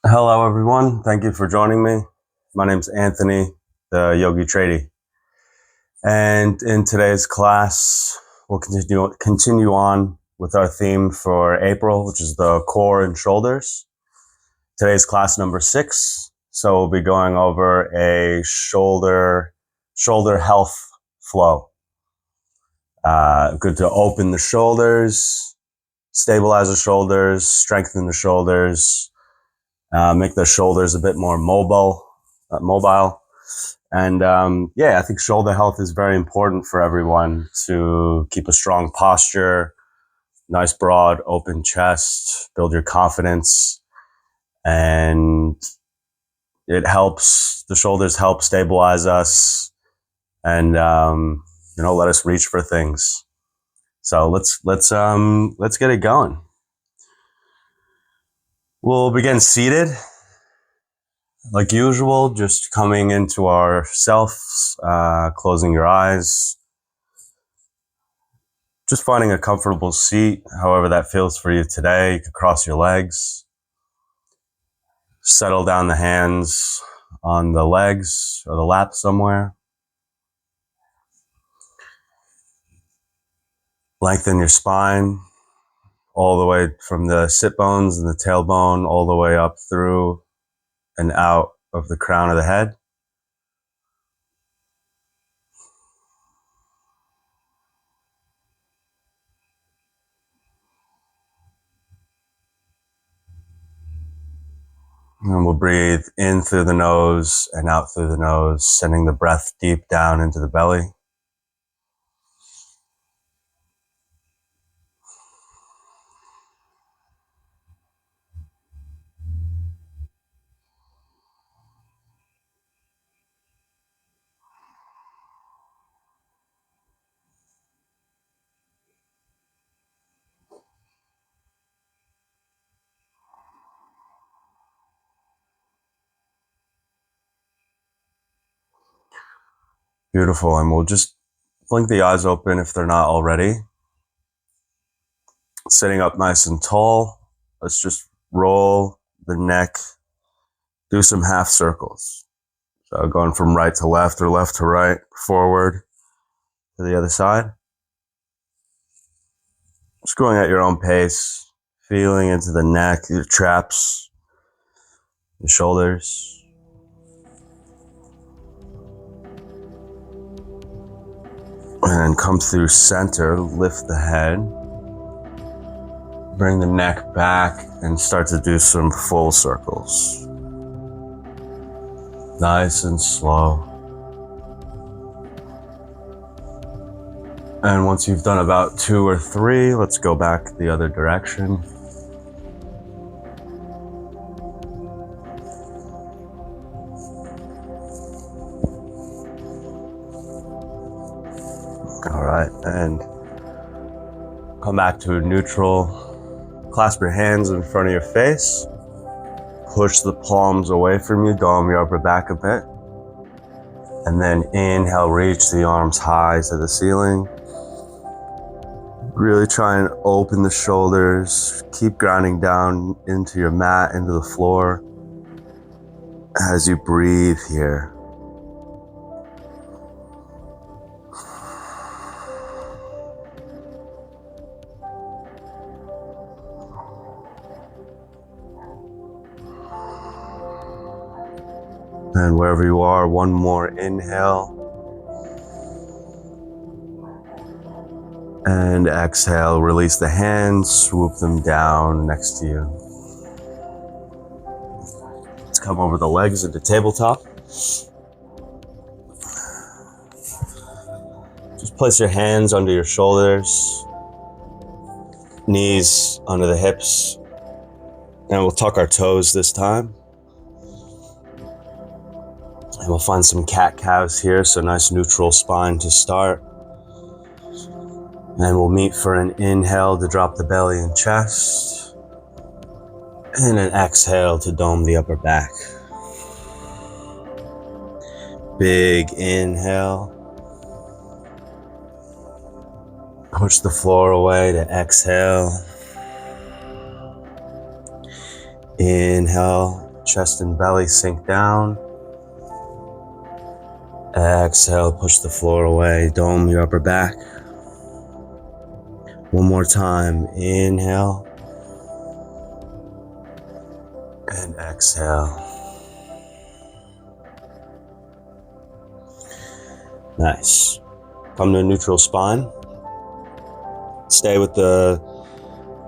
Hello, everyone. Thank you for joining me. My name is Anthony, the YogiTradie. And in today's class, we'll continue on with our theme for April, which is the core and shoulders. Today's class number 6. So we'll be going over a shoulder health flow. Good to open the shoulders, stabilize the shoulders, strengthen the shoulders, make the shoulders a bit more mobile. And I think shoulder health is very important for everyone to keep a strong posture, nice broad open chest, build your confidence, and the shoulders help stabilize us and let us reach for things. So let's get it going. We'll begin seated. Like usual, just coming into ourselves, closing your eyes, just finding a comfortable seat, however that feels for you today. You could cross your legs, settle down the hands on the legs or the lap somewhere. Lengthen your spine all the way from the sit bones and the tailbone all the way up through and out of the crown of the head. And we'll breathe in through the nose and out through the nose, sending the breath deep down into the belly. Beautiful. And we'll just blink the eyes open if they're not already. Sitting up nice and tall. Let's just roll the neck. Do some half circles. So going from right to left or left to right, forward to the other side. Just going at your own pace, feeling into the neck, your traps, your shoulders. And come through center, lift the head. Bring the neck back and start to do some full circles. Nice and slow. And once you've done about 2 or 3, let's go back the other direction. All right, and come back to neutral. Clasp your hands in front of your face. Push the palms away from you, dome your upper back a bit. And then inhale, reach the arms high to the ceiling. Really try and open the shoulders. Keep grounding down into your mat, into the floor as you breathe here. And wherever you are, one more inhale. And exhale, release the hands, swoop them down next to you. Let's come over the legs into tabletop. Just place your hands under your shoulders, knees under the hips, and we'll tuck our toes this time. And we'll find some cat-cows here, so nice neutral spine to start. And we'll meet for an inhale to drop the belly and chest, and an exhale to dome the upper back. Big inhale. Push the floor away to exhale. Inhale. Chest and belly sink down. Exhale, push the floor away, dome your upper back. One more time, inhale. And exhale. Nice. Come to a neutral spine. Stay with the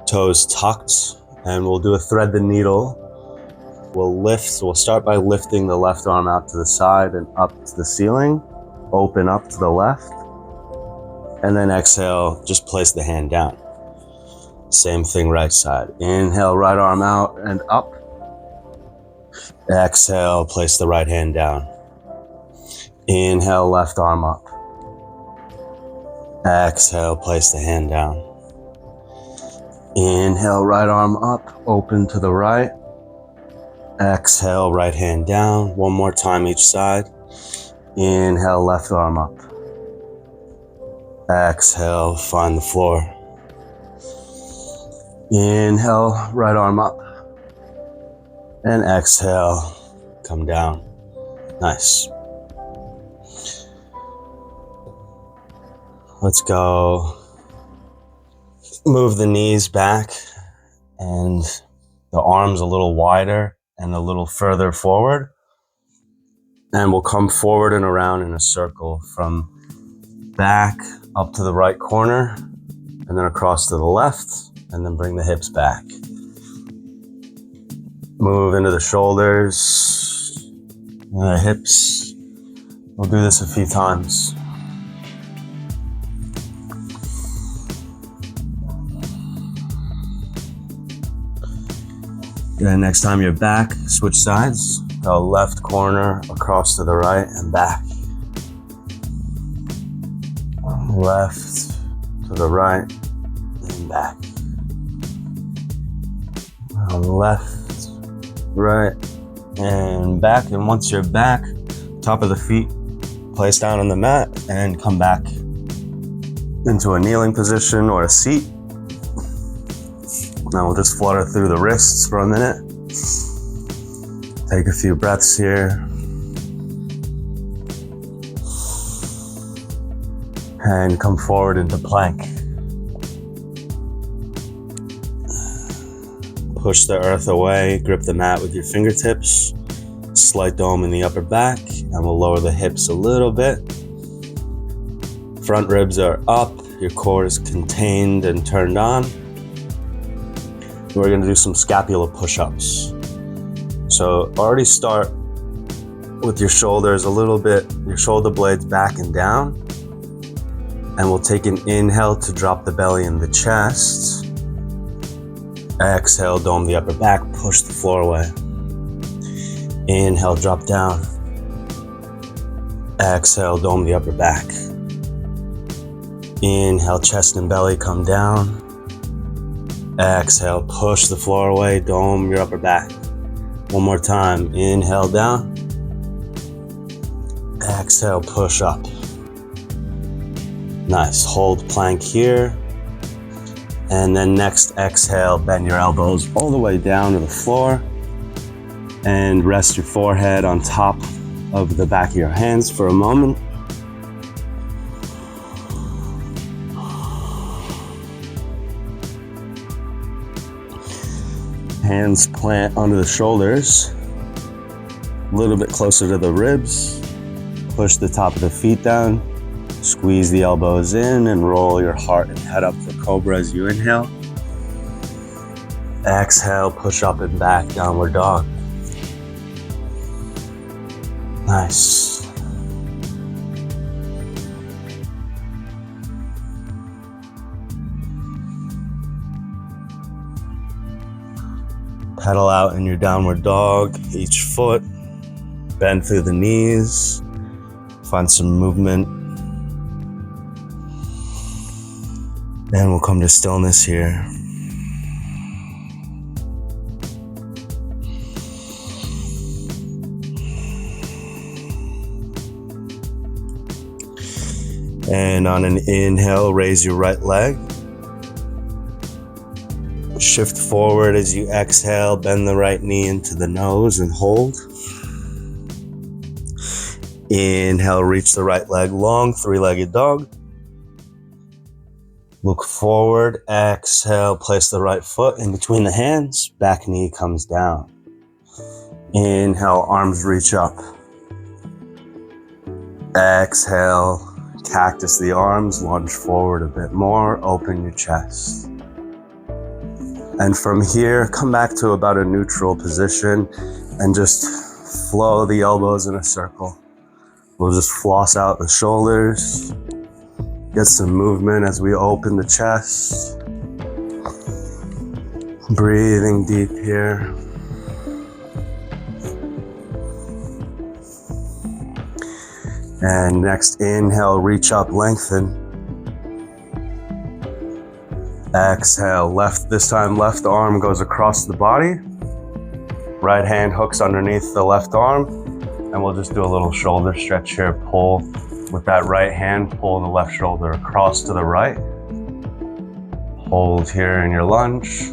toes tucked, and we'll do a thread the needle. We'll start by lifting the left arm out to the side and up to the ceiling. Open up to the left. And then exhale, just place the hand down. Same thing right side. Inhale, right arm out and up. Exhale, place the right hand down. Inhale, left arm up. Exhale, place the hand down. Inhale, right arm up, open to the right. Exhale, right hand down. One more time each side. Inhale, left arm up. Exhale, find the floor. Inhale, right arm up. And exhale, come down. Nice. Let's go. Move the knees back and the arms a little wider and a little further forward. And we'll come forward and around in a circle from back up to the right corner and then across to the left, and then bring the hips back. Move into the shoulders and the hips. We'll do this a few times. And next time you're back, switch sides. Go left corner, across to the right, and back. Left to the right, and back. Left, right, and back. And once you're back, top of the feet, place down on the mat, and come back into a kneeling position or a seat. Now we'll just flutter through the wrists for a minute. Take a few breaths here. And come forward into plank. Push the earth away, grip the mat with your fingertips. Slight dome in the upper back, and we'll lower the hips a little bit. Front ribs are up, your core is contained and turned on. We're gonna do some scapula push-ups. So already start with your shoulders a little bit, your shoulder blades back and down. And we'll take an inhale to drop the belly in the chest. Exhale, dome the upper back, push the floor away. Inhale, drop down. Exhale, dome the upper back. Inhale, chest and belly come down. Exhale, push the floor away, dome your upper back. One more time, inhale down. Exhale, push up. Nice, hold plank here. And then next, exhale, bend your elbows all the way down to the floor. And rest your forehead on top of the back of your hands for a moment. Hands plant under the shoulders, a little bit closer to the ribs. Push the top of the feet down, squeeze the elbows in, and roll your heart and head up for cobra as you inhale. Exhale, push up and back, downward dog. Nice. Pedal out in your downward dog, each foot, bend through the knees, find some movement. Then we'll come to stillness here. And on an inhale, raise your right leg. shift forward as you exhale. Bend the right knee into the nose and hold. Inhale, reach the right leg long, three-legged dog. Look forward, exhale, place the right foot in between the hands, back knee comes down. Inhale, arms reach up. Exhale, cactus the arms, lunge forward a bit more, open your chest. And from here, come back to about a neutral position and just flow the elbows in a circle. We'll just floss out the shoulders, get some movement as we open the chest. Breathing deep here. And next inhale, reach up, lengthen. Exhale, this time left arm goes across the body. Right hand hooks underneath the left arm. And we'll just do a little shoulder stretch here. Pull with that right hand, pull the left shoulder across to the right. Hold here in your lunge.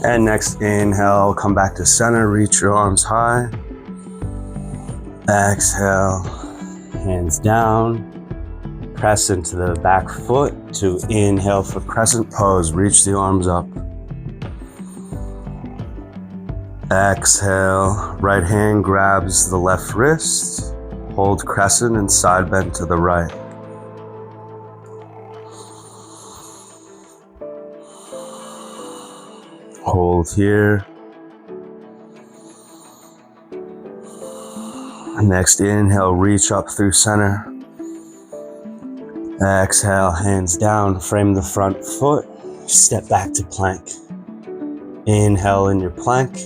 And next inhale, come back to center, reach your arms high. Exhale, hands down. Press into the back foot to inhale for crescent pose, reach the arms up. Exhale, right hand grabs the left wrist, hold crescent and side bend to the right. Hold here. Next inhale, reach up through center. Exhale, hands down, frame the front foot, step back to plank. Inhale in your plank.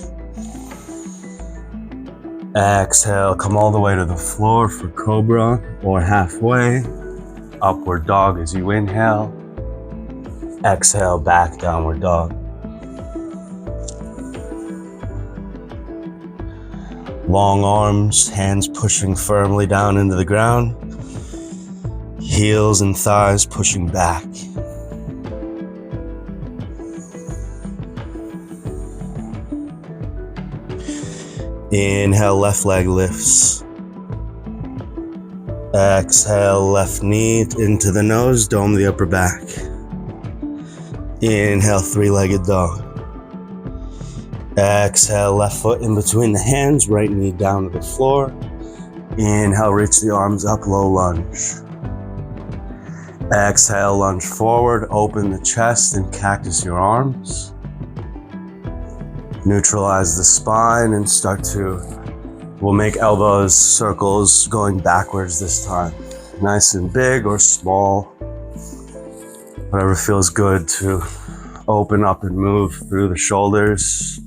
Exhale, come all the way to the floor for cobra or halfway. Upward dog as you inhale. Exhale, back downward dog. Long arms, hands pushing firmly down into the ground. Heels and thighs pushing back. Inhale, left leg lifts. Exhale, left knee into the nose, dome the upper back. Inhale, three-legged dog. Exhale, left foot in between the hands, right knee down to the floor. Inhale, reach the arms up, low lunge. Exhale, lunge forward, open the chest and cactus your arms. Neutralize the spine and we'll make elbows, circles going backwards this time. Nice and big or small, whatever feels good to open up and move through the shoulders.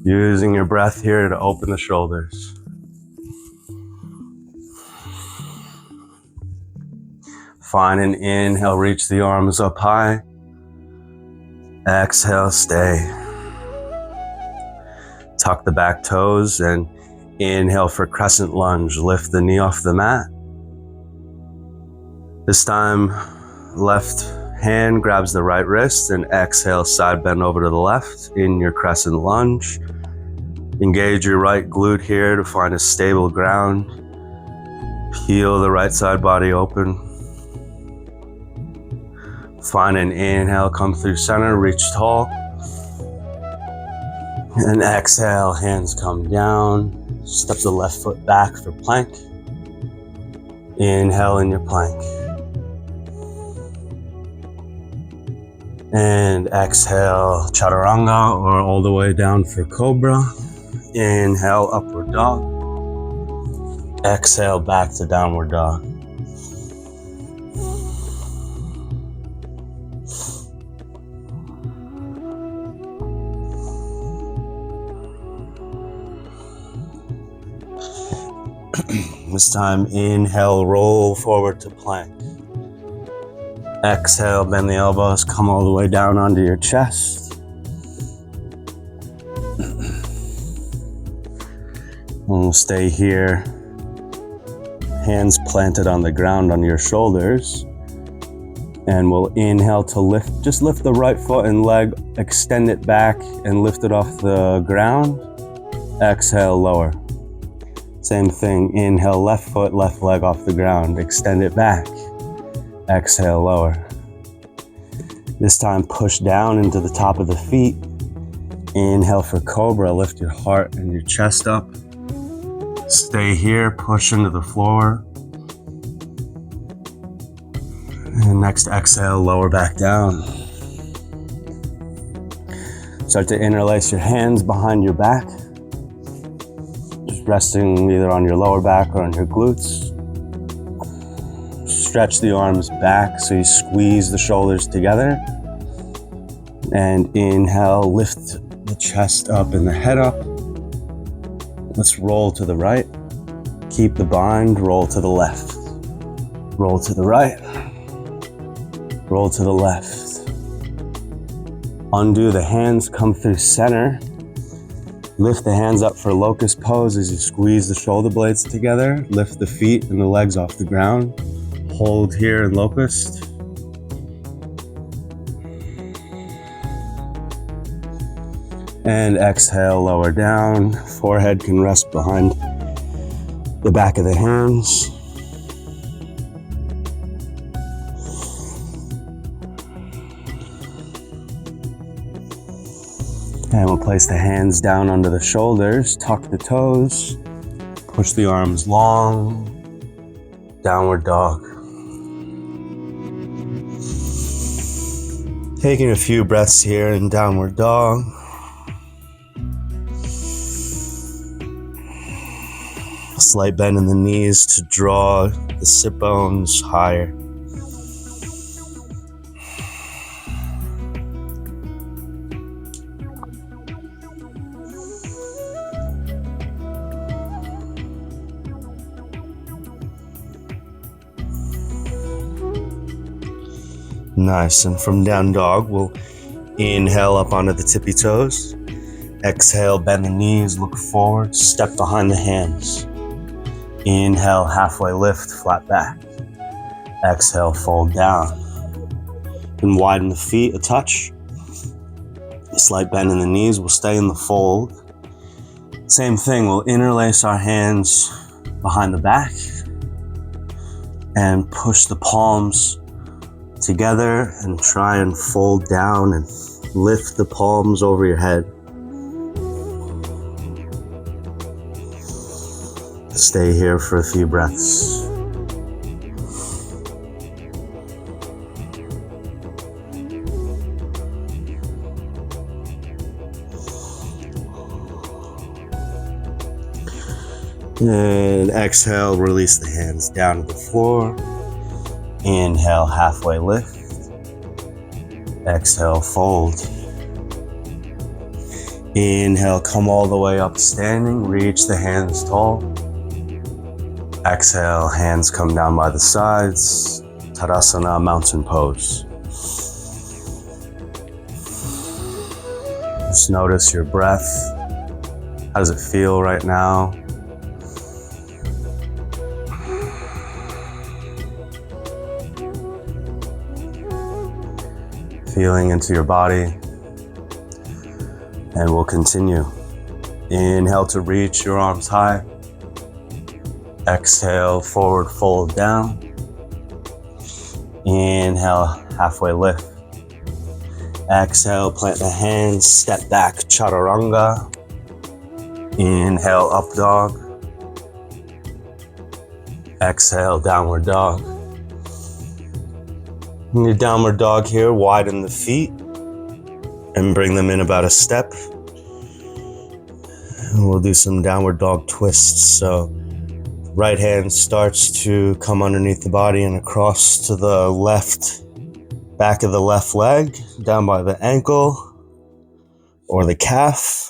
Using your breath here to open the shoulders. Find an inhale, reach the arms up high. Exhale, stay. Tuck the back toes and inhale for crescent lunge. Lift the knee off the mat. This time, left hand grabs the right wrist and exhale, side bend over to the left in your crescent lunge. Engage your right glute here to find a stable ground. Peel the right side body open. Find an inhale, come through center, reach tall. And exhale, hands come down. Step the left foot back for plank. Inhale in your plank. And exhale, chaturanga or all the way down for cobra. Inhale, upward dog. Exhale, back to downward dog. This time, inhale, roll forward to plank. Exhale, bend the elbows, come all the way down onto your chest. We'll stay here hands planted on the ground on your shoulders. And we'll inhale to lift, just lift the right foot and leg, extend it back and lift it off the ground. Exhale, lower. Same thing, inhale, left foot, left leg off the ground, extend it back. Exhale, lower. This time push down into the top of the feet. Inhale for cobra, lift your heart and your chest up. Stay here, push into the floor. And next exhale, lower back down. Start to interlace your hands behind your back. Just resting either on your lower back or on your glutes. Stretch the arms back so you squeeze the shoulders together. And inhale, lift the chest up and the head up. Let's roll to the right. Keep the bind, roll to the left. Roll to the right. Roll to the left. Undo the hands, come through center. Lift the hands up for locust pose as you squeeze the shoulder blades together. Lift the feet and the legs off the ground. Hold here in locust. And exhale, lower down. Forehead can rest behind the back of the hands. And we'll place the hands down under the shoulders, tuck the toes, push the arms long, downward dog. Taking a few breaths here in downward dog. A slight bend in the knees to draw the sit bones higher. Nice, and from down dog, we'll inhale up onto the tippy toes. Exhale, bend the knees, look forward, step behind the hands. Inhale, halfway lift, flat back. Exhale, fold down. And widen the feet a touch. A slight bend in the knees, we'll stay in the fold. Same thing, we'll interlace our hands behind the back and push the palms together and try and fold down and lift the palms over your head. Stay here for a few breaths. And exhale, release the hands down to the floor. Inhale, halfway lift. Exhale, fold. Inhale, come all the way up standing, reach the hands tall. Exhale, hands come down by the sides. Tadasana, mountain pose. Just notice your breath. How does it feel right now? Feeling into your body. And we'll continue. Inhale to reach your arms high. Exhale, forward fold down. Inhale, halfway lift. Exhale, plant the hands, step back, chaturanga. Inhale, up dog. Exhale, downward dog. In your downward dog here, widen the feet and bring them in about a step. And we'll do some downward dog twists. So right hand starts to come underneath the body and across to the left back of the left leg, down by the ankle or the calf.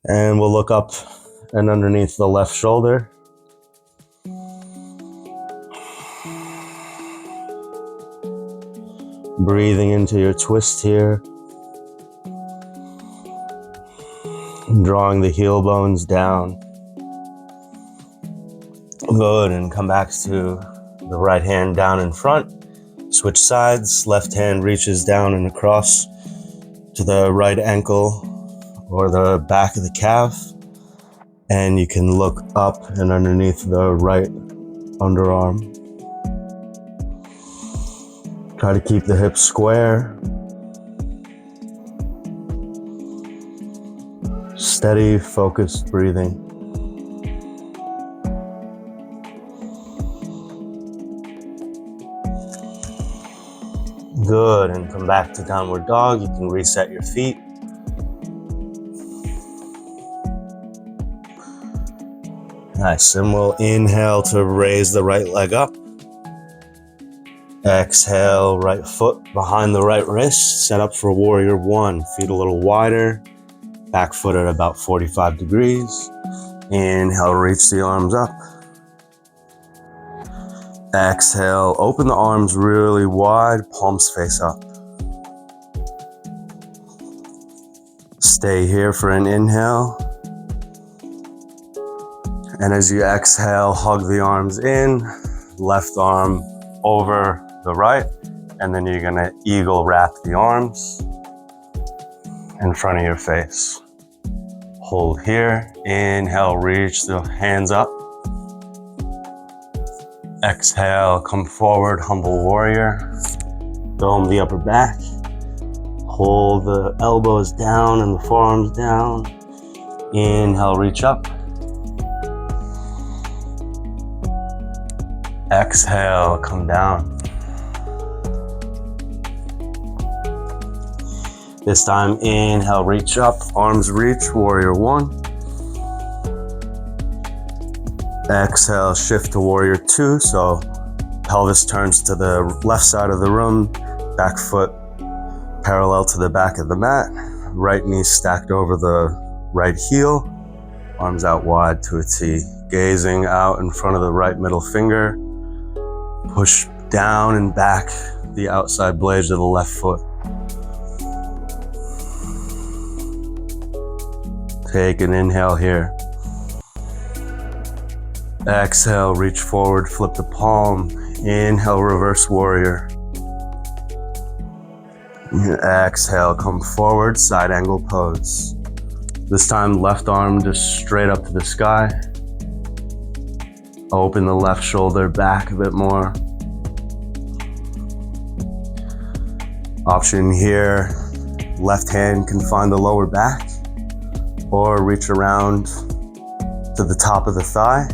And we'll look up and underneath the left shoulder. Breathing into your twist here. And drawing the heel bones down. Good, and come back to the right hand down in front. Switch sides, left hand reaches down and across to the right ankle or the back of the calf. And you can look up and underneath the right underarm. Try to keep the hips square. Steady, focused breathing. Good, and come back to downward dog. You can reset your feet. Nice, and we'll inhale to raise the right leg up. Exhale, right foot behind the right wrist. Set up for warrior one. Feet a little wider. Back foot at about 45 degrees. Inhale, reach the arms up. Exhale, open the arms really wide, palms face up. Stay here for an inhale. And as you exhale, hug the arms in, left arm over the right, and then you're gonna eagle wrap the arms in front of your face. Hold here, inhale, reach the hands up. Exhale, come forward, humble warrior. Dome the upper back. Hold the elbows down and the forearms down. Inhale, reach up. Exhale, come down. This time, inhale, reach up, arms reach, warrior one. Exhale, shift to warrior two, so pelvis turns to the left side of the room, back foot parallel to the back of the mat, right knee stacked over the right heel, arms out wide to a T, gazing out in front of the right middle finger, push down and back the outside blades of the left foot. Take an inhale here. Exhale, reach forward, flip the palm. Inhale, reverse warrior. Exhale, come forward, side angle pose. This time, left arm just straight up to the sky. Open the left shoulder back a bit more. Option here, left hand can find the lower back or reach around to the top of the thigh.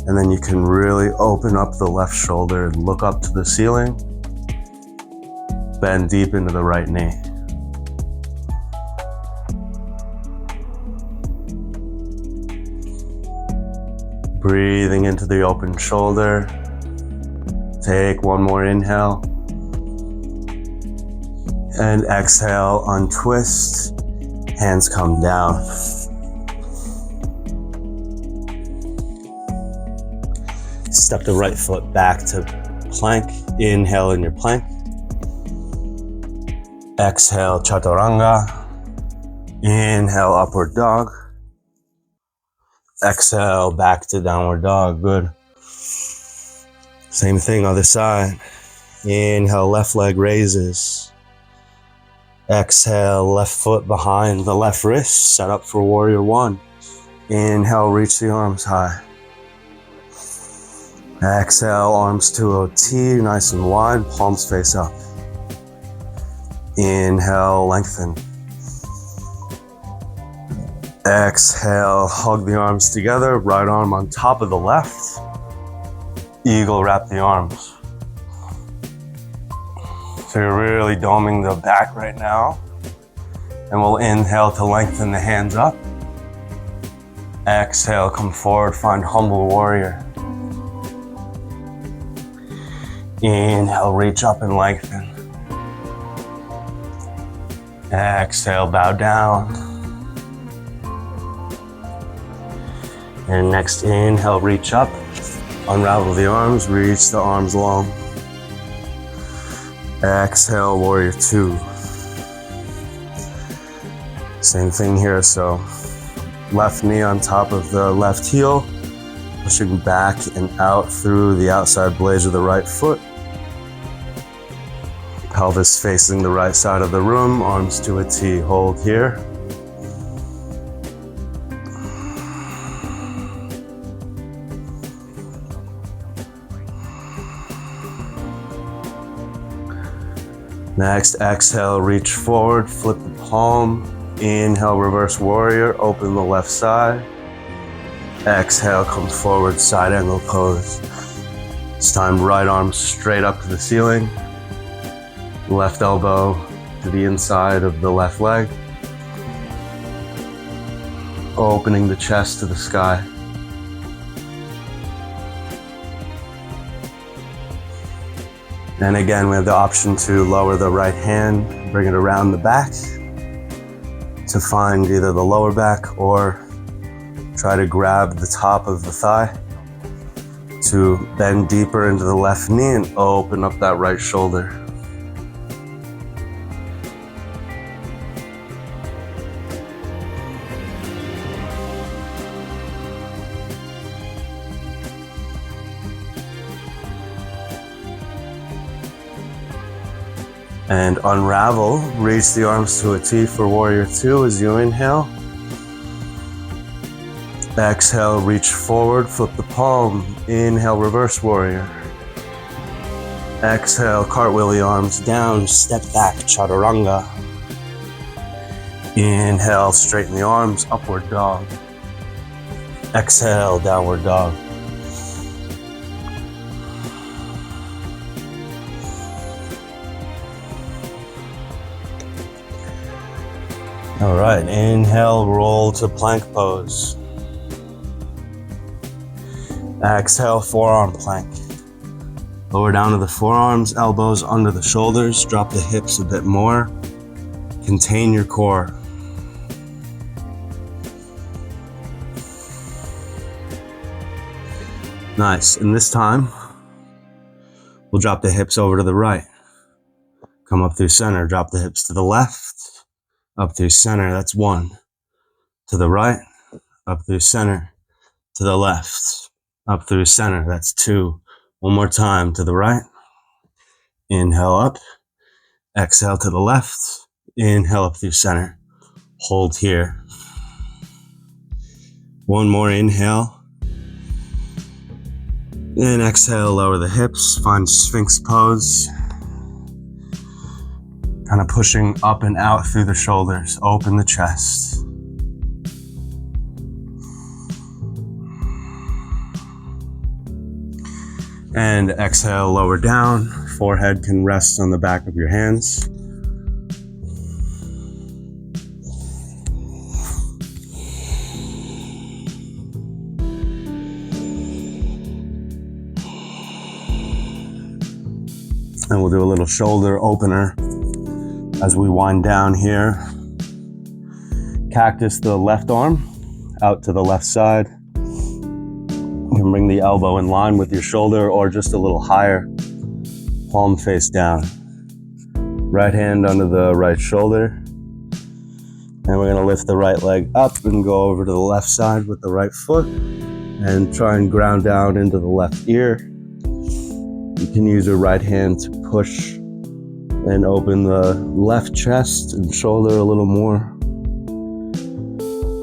And then you can really open up the left shoulder and look up to the ceiling. Bend deep into the right knee. Breathing into the open shoulder. Take one more inhale. And exhale, untwist. Hands come down. Step the right foot back to plank. Inhale in your plank. Exhale, chaturanga. Inhale, upward dog. Exhale, back to downward dog. Good. Same thing, other side. Inhale, left leg raises. Exhale, left foot behind the left wrist. Set up for warrior one. Inhale, reach the arms high. Exhale, arms to a T, nice and wide, palms face up. Inhale, lengthen. Exhale, hug the arms together, right arm on top of the left. Eagle wrap the arms. So you're really doming the back right now. And we'll inhale to lengthen the hands up. Exhale, come forward, find humble warrior. Inhale, reach up and lengthen. Exhale, bow down. And next inhale, reach up. Unravel the arms, reach the arms long. Exhale, warrior two. Same thing here, so left knee on top of the left heel. Pushing back and out through the outside blades of the right foot. Pelvis facing the right side of the room, arms to a T. Hold here. Next, exhale, reach forward, flip the palm. Inhale, reverse warrior, open the left side. Exhale, come forward, side angle pose. This time, right arm straight up to the ceiling. Left elbow to the inside of the left leg. Opening the chest to the sky. And again, we have the option to lower the right hand, bring it around the back to find either the lower back or try to grab the top of the thigh to bend deeper into the left knee and open up that right shoulder. And unravel, reach the arms to a T for warrior two as you inhale. Exhale, reach forward, flip the palm. Inhale, reverse warrior. Exhale, cartwheel the arms down, step back, chaturanga. Inhale, straighten the arms, upward dog. Exhale, downward dog. All right, inhale, roll to plank pose. Exhale, forearm plank. Lower down to the forearms, elbows under the shoulders, drop the hips a bit more. Contain your core. Nice, and this time, we'll drop the hips over to the right. Come up through center, drop the hips to the left. Up through center, that's one. To the right, up through center, to the left. Up through center, that's two. One more time, to the right. Inhale up, exhale to the left. Inhale up through center. Hold here. One more inhale. And exhale, lower the hips, find Sphinx pose. Kind of pushing up and out through the shoulders, open the chest. And exhale, lower down. Forehead can rest on the back of your hands. And we'll do a little shoulder opener as we wind down here. Cactus the left arm out to the left side. You can bring the elbow in line with your shoulder or just a little higher. Palm face down. Right hand under the right shoulder. And we're gonna lift the right leg up and go over to the left side with the right foot and try and ground down into the left ear. You can use your right hand to push and open the left chest and shoulder a little more.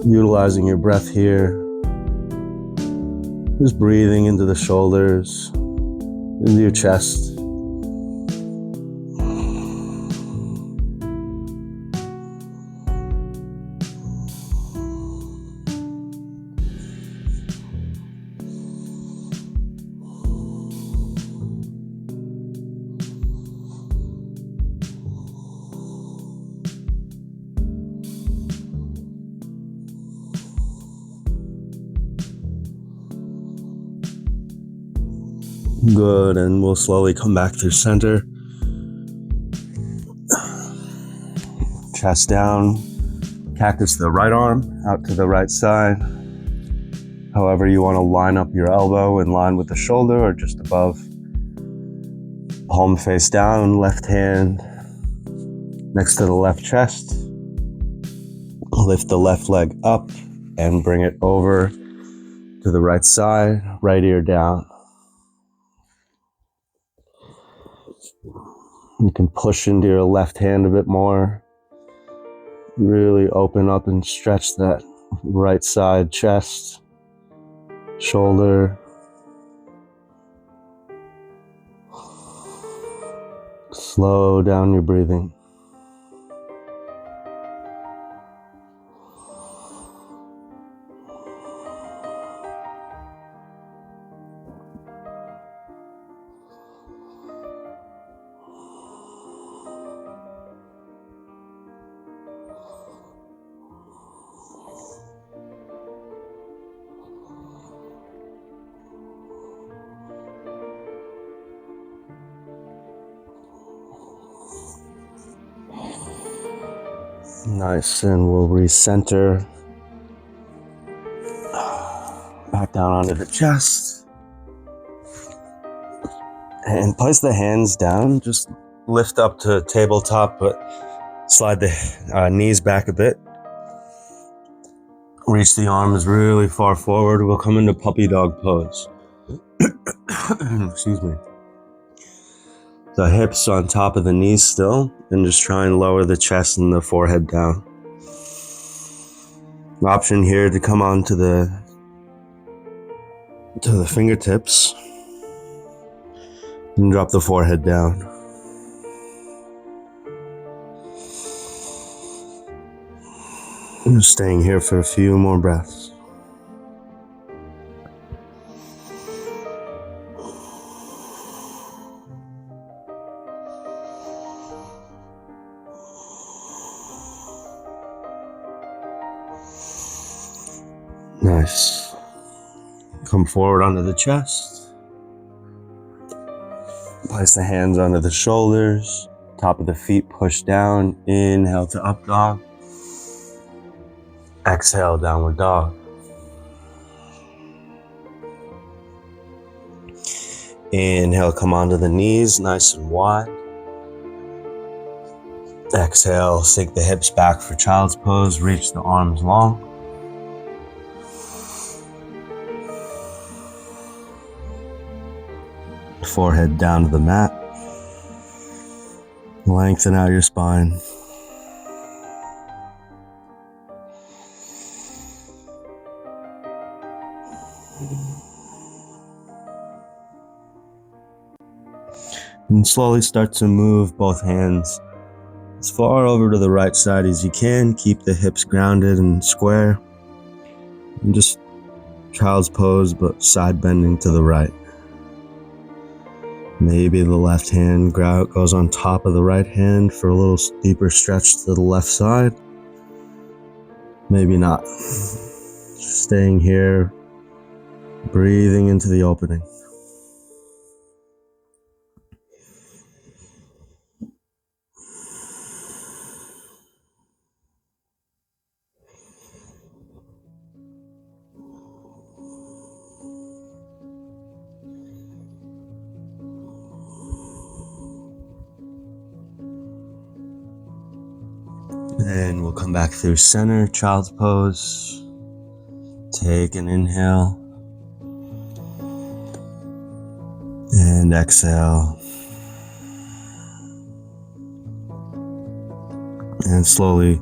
Utilizing your breath here. Just breathing into the shoulders, into your chest. Good, and we'll slowly come back through center. Chest down, cactus the right arm out to the right side. However you want to line up your elbow in line with the shoulder or just above. Palm face down, left hand next to the left chest. Lift the left leg up and bring it over to the right side, right ear down. You can push into your left hand a bit more. Really open up and stretch that right side chest, shoulder. Slow down your breathing. Nice, and we'll recenter back down onto the chest. And place the hands down, just lift up to tabletop, but slide the knees back a bit. Reach the arms really far forward. We'll come into puppy dog pose. Excuse me. The hips on top of the knees still, and just try and lower the chest and the forehead down. An option here to come on to the fingertips and drop the forehead down. I'm just staying here for a few more breaths. Nice. Come forward onto the chest. Place the hands onto the shoulders. Top of the feet push down. Inhale to up dog. Exhale, downward dog. Inhale, come onto the knees, nice and wide. Exhale, sink the hips back for child's pose. Reach the arms long. Forehead down to the mat. Lengthen out your spine. And slowly start to move both hands as far over to the right side as you can. Keep the hips grounded and square. And just child's pose, but side bending to the right. Maybe the left hand goes on top of the right hand for a little deeper stretch to the left side. Maybe not. Just staying here, breathing into the opening. And we'll come back through center, child's pose. Take an inhale. And exhale. And slowly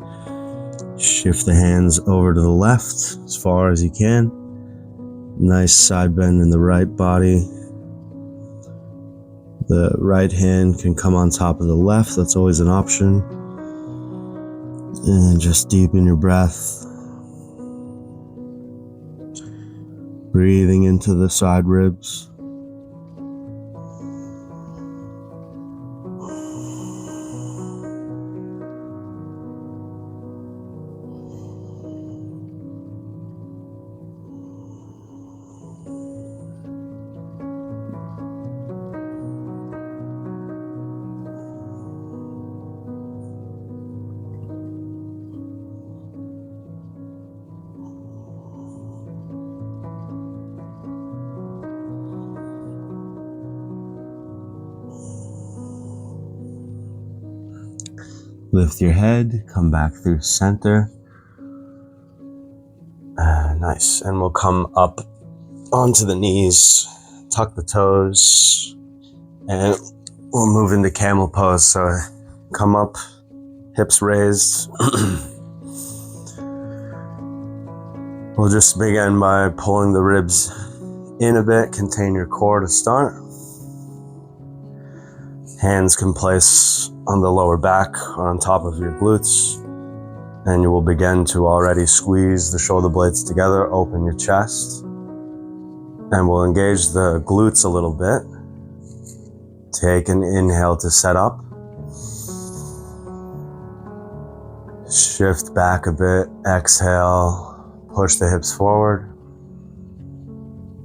shift the hands over to the left as far as you can. Nice side bend in the right body. The right hand can come on top of the left. That's always an option. And just deepen your breath. Breathing into the side ribs. Lift your head, come back through center. Nice, and we'll come up onto the knees, tuck the toes, and we'll move into camel pose. So come up, hips raised. We'll just begin by pulling the ribs in a bit, contain your core to start. Hands can place on the lower back or on top of your glutes. And you will begin to already squeeze the shoulder blades together, open your chest. And we'll engage the glutes a little bit. Take an inhale to set up. Shift back a bit, exhale, push the hips forward.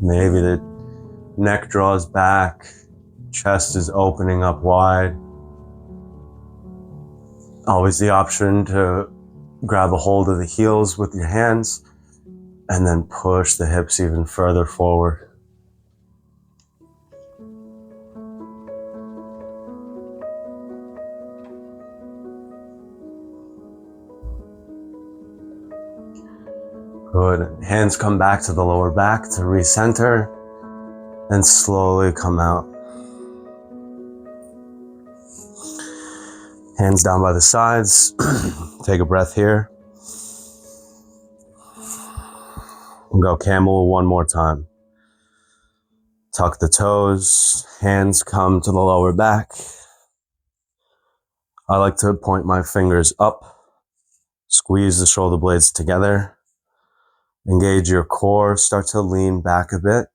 Maybe the neck draws back, chest is opening up wide. Always the option to grab a hold of the heels with your hands and then push the hips even further forward. Good. Hands come back to the lower back to recenter and slowly come out. Hands down by the sides. Take a breath here. And go camel one more time. Tuck the toes. Hands come to the lower back. I like to point my fingers up. Squeeze the shoulder blades together. Engage your core. Start to lean back a bit.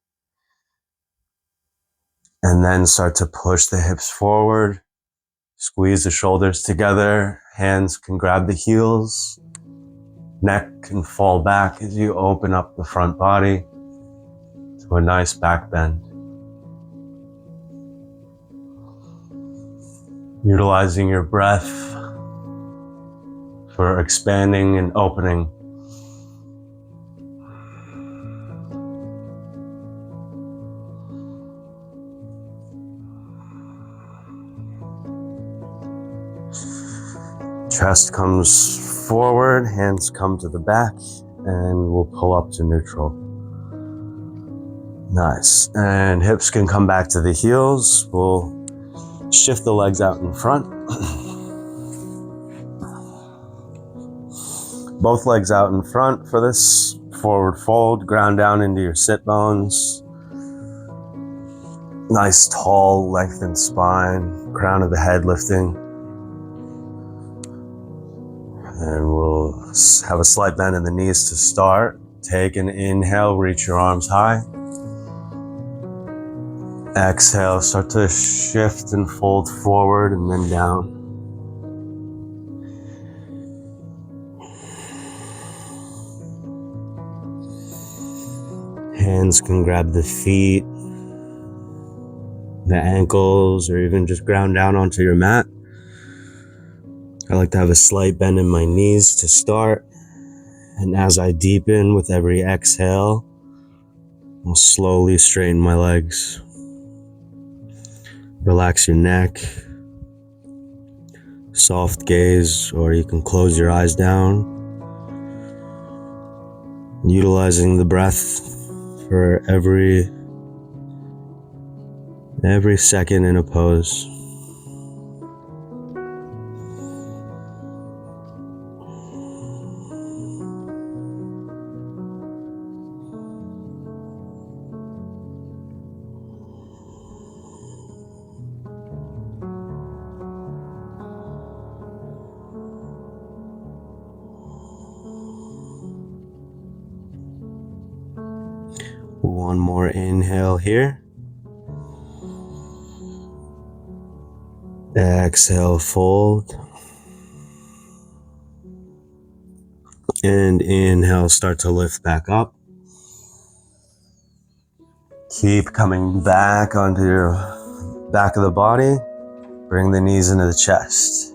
And then start to push the hips forward. Squeeze the shoulders together. Hands can grab the heels. Neck can fall back as you open up the front body to a nice back bend. Utilizing your breath for expanding and opening. Chest comes forward, hands come to the back, and we'll pull up to neutral. Nice. And hips can come back to the heels. We'll shift the legs out in front. Both legs out in front for this forward fold. Ground down into your sit bones. Nice, tall, lengthened spine. Crown of the head lifting. And we'll have a slight bend in the knees to start. Take an inhale, reach your arms high. Exhale, start to shift and fold forward and then down. Hands can grab the feet, the ankles, or even just ground down onto your mat. I like to have a slight bend in my knees to start. And as I deepen with every exhale, I'll slowly straighten my legs. Relax your neck. Soft gaze, or you can close your eyes down. Utilizing the breath for every second in a pose. One more inhale here. Exhale, fold. And inhale, start to lift back up. Keep coming back onto your back of the body. Bring the knees into the chest.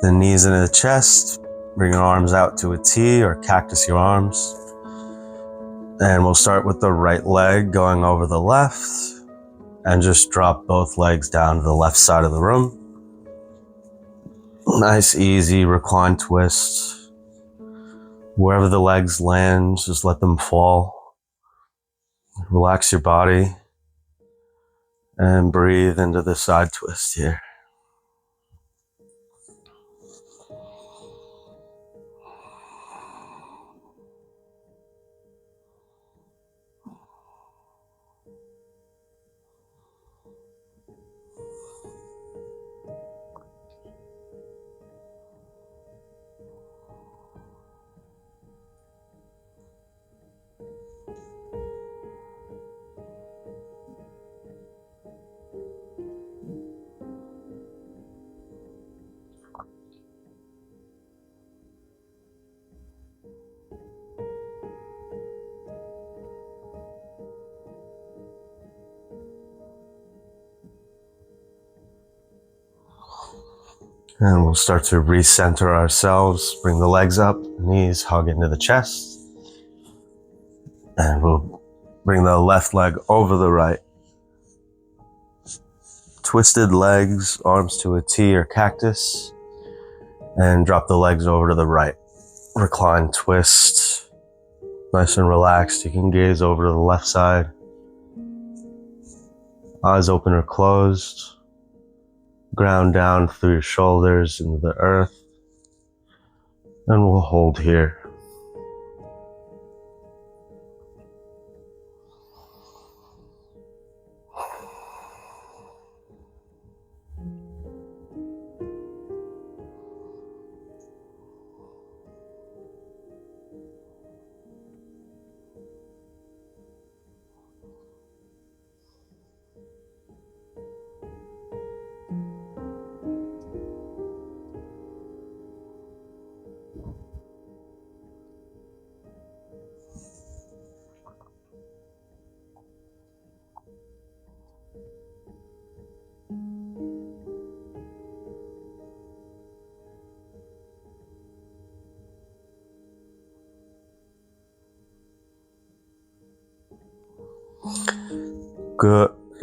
The knees into the chest. Bring your arms out to a T or cactus your arms. And we'll start with the right leg going over the left and just drop both legs down to the left side of the room. Nice, easy recline twist. Wherever the legs land, just let them fall. Relax your body and breathe into the side twist here. And we'll start to recenter ourselves, bring the legs up, knees hug into the chest. And we'll bring the left leg over the right. Twisted legs, arms to a T or cactus. And drop the legs over to the right. Recline, twist. Nice and relaxed. You can gaze over to the left side. Eyes open or closed. Ground down through your shoulders into the earth. And we'll hold here.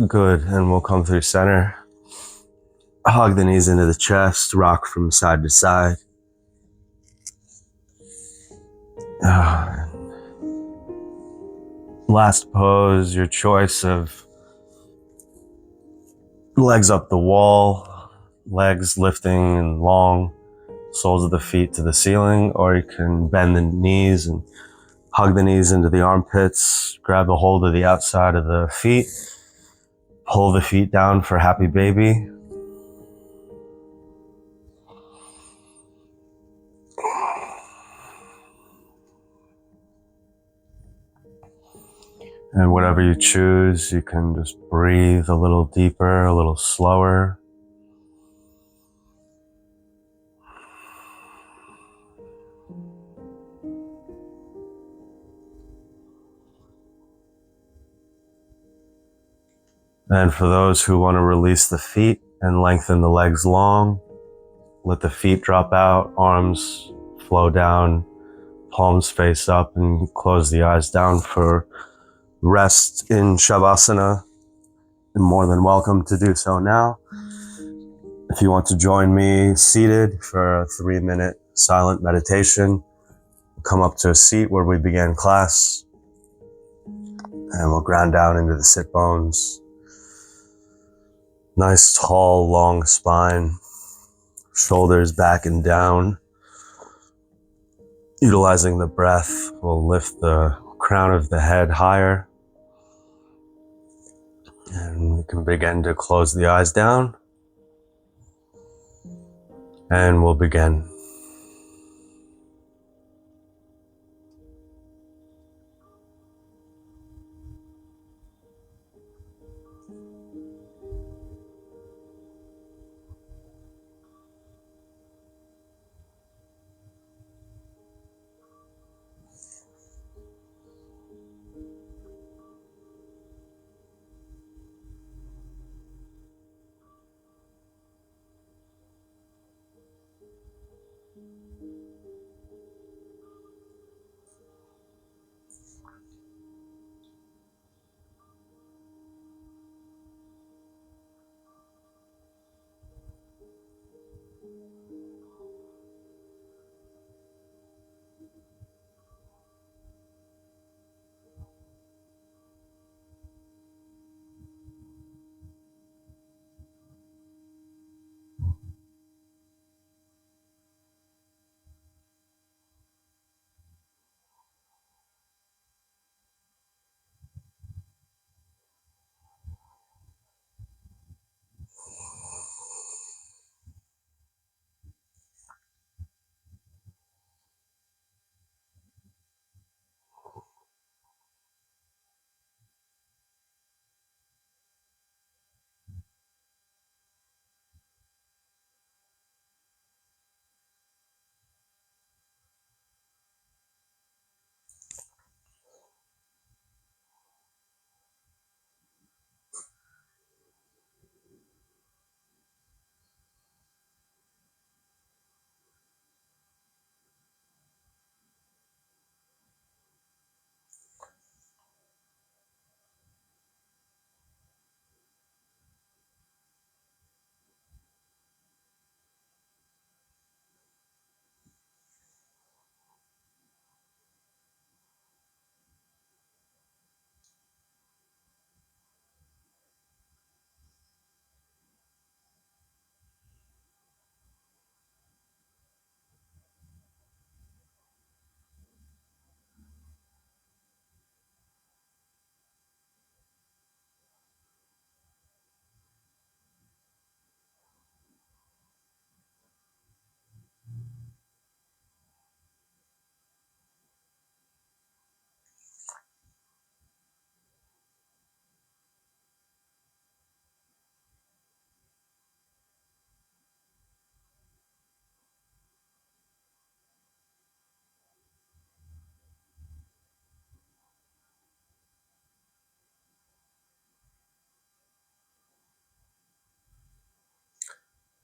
Good. And we'll come through center. Hug the knees into the chest. Rock from side to side. Last pose, your choice of legs up the wall, legs lifting and long, soles of the feet to the ceiling, or you can bend the knees and hug the knees into the armpits, grab a hold of the outside of the feet, pull the feet down for happy baby. And whatever you choose, you can just breathe a little deeper, a little slower. And for those who want to release the feet and lengthen the legs long, let the feet drop out, arms flow down, palms face up, and close the eyes down for rest in Shavasana. You're more than welcome to do so now. If you want to join me seated for a 3-minute silent meditation, come up to a seat where we began class, and we'll ground down into the sit bones. Nice, tall, long spine, shoulders back and down. Utilizing the breath, we'll lift the crown of the head higher. And we can begin to close the eyes down. And we'll begin.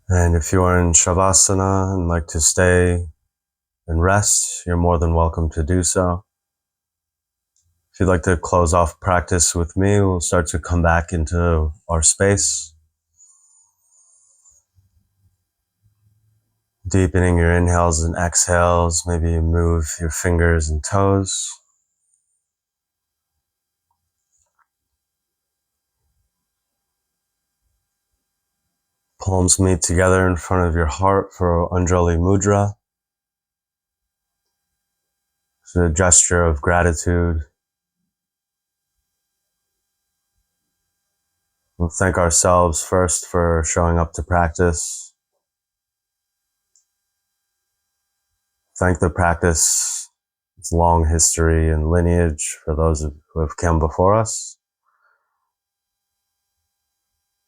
And if you are in Shavasana and like to stay and rest, you're more than welcome to do so. If you'd like to close off practice with me, we'll start to come back into our space. Deepening your inhales and exhales, maybe move your fingers and toes. Palms meet together in front of your heart for Anjali Mudra. It's a gesture of gratitude. We'll thank ourselves first for showing up to practice. Thank the practice, its long history and lineage for those who have come before us.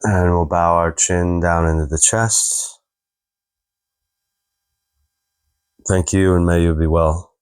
And we'll bow our chin down into the chest. Thank you, and may you be well.